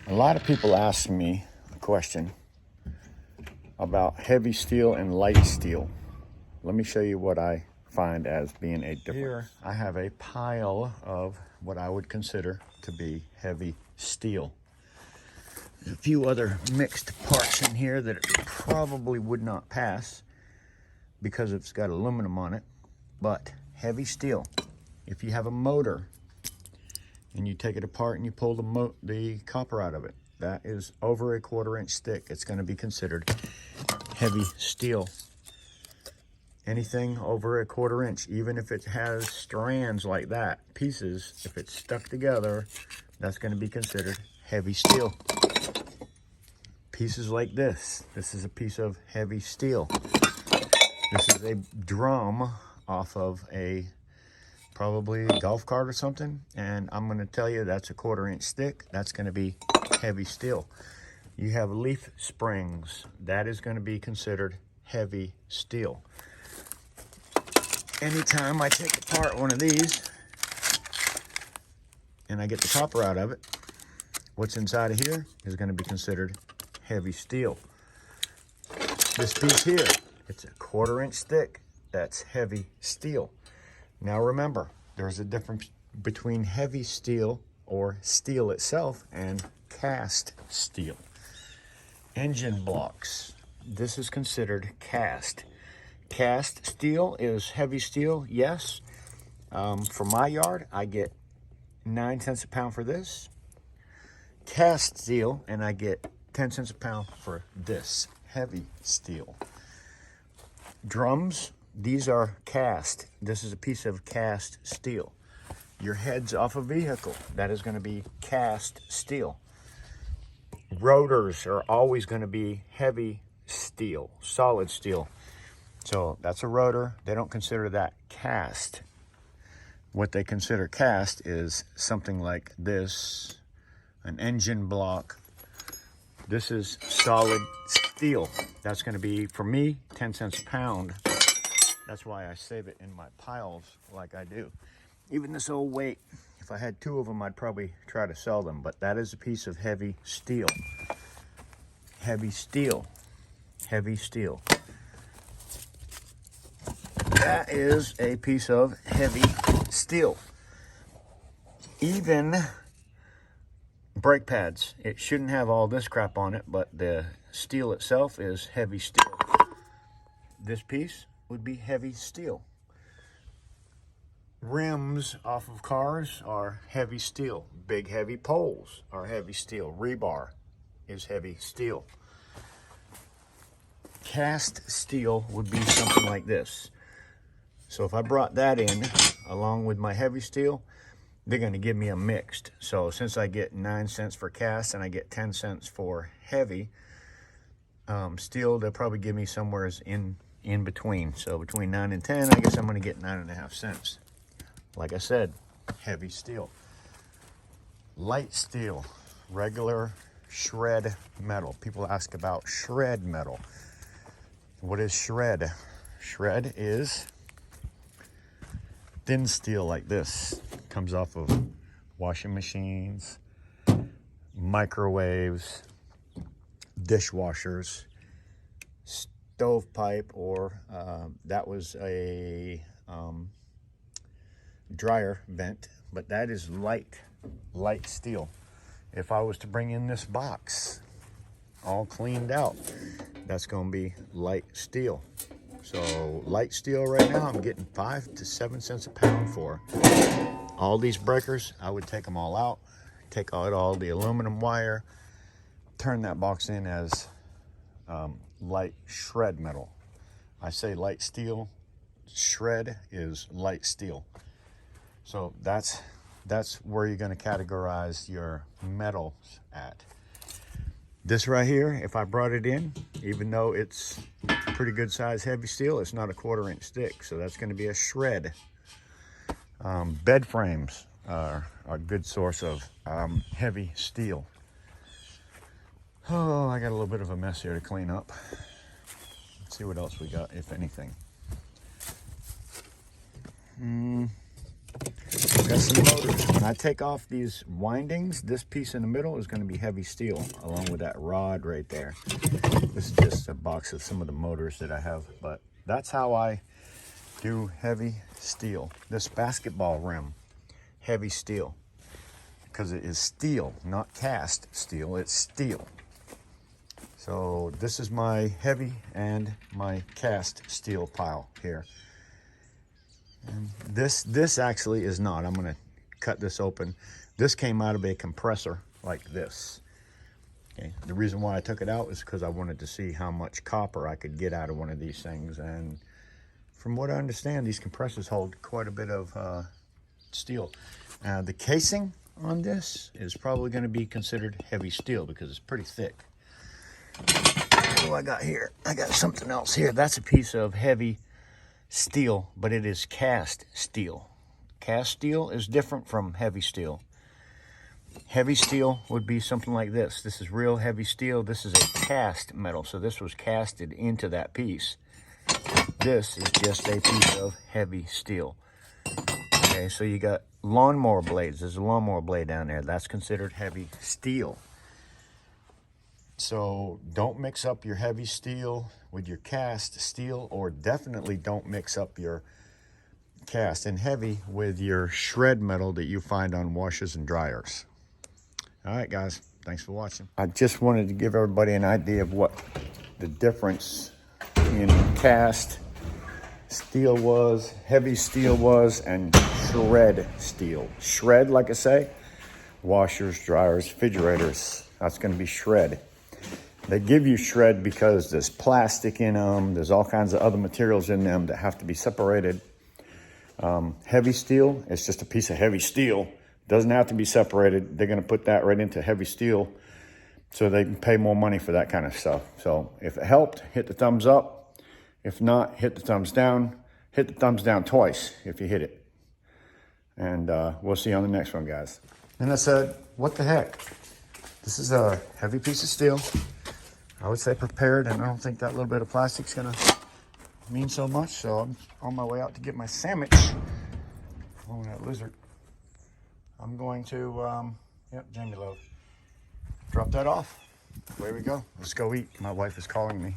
A lot of people ask me a question about heavy steel and light steel. Let me show you what I find as being a difference. Here I have a pile of what I would consider to be heavy steel. There's a few other mixed parts in here that it probably would not pass because it's got aluminum on it, but heavy steel. If you have a motor and you take it apart and you pull the copper out of it, that is over a 1/4 inch thick. It's going to be considered heavy steel. Anything over a 1/4 inch, even if it has strands like that, pieces, if it's stuck together, that's going to be considered heavy steel. Pieces like this is a piece of heavy steel. This is a drum off of probably a golf cart or something, and I'm going to tell you that's a 1/4 inch thick. That's going to be heavy steel. You have leaf springs, that is going to be considered heavy steel. Anytime I take apart one of these and I get the copper out of it, what's inside of here is going to be considered heavy steel. This piece here, it's a 1/4 inch thick. That's heavy steel. Now remember, there's a difference between heavy steel or steel itself and cast steel. Engine blocks, this is considered cast. Cast steel is heavy steel, yes. For my yard, I get 9 cents a pound for this. Cast steel, and I get 10 cents a pound for this heavy steel. Drums, these are cast. This is a piece of cast steel. Your heads off a vehicle, that is going to be cast steel. Rotors are always going to be heavy steel, solid steel. So that's a rotor. They don't consider that cast. What they consider cast is something like this, an engine block. This is solid steel. That's going to be, for me, 10 cents a pound. That's why I save it in my piles like I do. Even this old weight, if I had 2 of them, I'd probably try to sell them, but that is a piece of heavy steel. Heavy steel. Heavy steel. That is a piece of heavy steel. Even brake pads, it shouldn't have all this crap on it, but the steel itself is heavy steel. This piece would be heavy steel. Rims off of cars are heavy steel. Big heavy poles are heavy steel. Rebar is heavy steel. Cast steel would be something like this. So if I brought that in along with my heavy steel, they're going to give me a mixed. So since I get 9 cents for cast and I get 10 cents for heavy steel, they'll probably give me somewhere in between. So between 9 and 10, I guess I'm going to get 9.5 cents. Like I said, heavy steel. Light steel, regular shred metal. People ask about shred metal. What is shred? Shred is thin steel like this. Comes off of washing machines, microwaves, dishwashers, stovepipe, or that was a dryer vent, but that is light steel. If I was to bring in this box all cleaned out, that's going to be light steel. So light steel right now, I'm getting 5 to 7 cents a pound for. All these breakers, I would take them all out, take out all the aluminum wire, turn that box in as light shred metal. I say light steel, shred is light steel. So that's where you're going to categorize your metals at. This right here, if I brought it in, even though it's pretty good size heavy steel, it's not a 1/4 inch thick, so that's going to be a shred. Bed frames are a good source of heavy steel. Oh, I got a little bit of a mess here to clean up. Let's see what else we got, if anything. got some motors. When I take off these windings, this piece in the middle is going to be heavy steel, along with that rod right there. This is just a box of some of the motors that I have, but that's how I do heavy steel. This basketball rim, heavy steel, because it is steel, not cast steel, it's steel. So this is my heavy and my cast steel pile here. And this actually is not. I'm going to cut this open. This came out of a compressor like this. Okay. The reason why I took it out is because I wanted to see how much copper I could get out of one of these things. And from what I understand, these compressors hold quite a bit of steel. The casing on this is probably going to be considered heavy steel because it's pretty thick. What do I got here? I got something else here. That's a piece of heavy steel, but it is cast steel. Cast steel is different from heavy steel. Heavy steel would be something like this. This is real heavy steel. This is a cast metal, so this was casted into that piece. This is just a piece of heavy steel. Okay, so you got lawnmower blades. There's a lawnmower blade down there. That's considered heavy steel. So don't mix up your heavy steel with your cast steel, or definitely don't mix up your cast and heavy with your shred metal that you find on washers and dryers. All right, guys, thanks for watching. I just wanted to give everybody an idea of what the difference in cast steel was, heavy steel was, and shred steel. Shred, like I say, washers, dryers, refrigerators, that's going to be shred. They give you shred because there's plastic in them. There's all kinds of other materials in them that have to be separated. Heavy steel, it's just a piece of heavy steel. Doesn't have to be separated. They're going to put that right into heavy steel so they can pay more money for that kind of stuff. So if it helped, hit the thumbs up. If not, hit the thumbs down. Hit the thumbs down twice if you hit it. And we'll see you on the next one, guys. And I said, what the heck? This is a heavy piece of steel. I would say prepared, and I don't think that little bit of plastic's gonna mean so much. So I'm on my way out to get my sandwich. Oh, that lizard. I'm going to, yep, Jamie Love. Drop that off. Away we go. Let's go eat. My wife is calling me.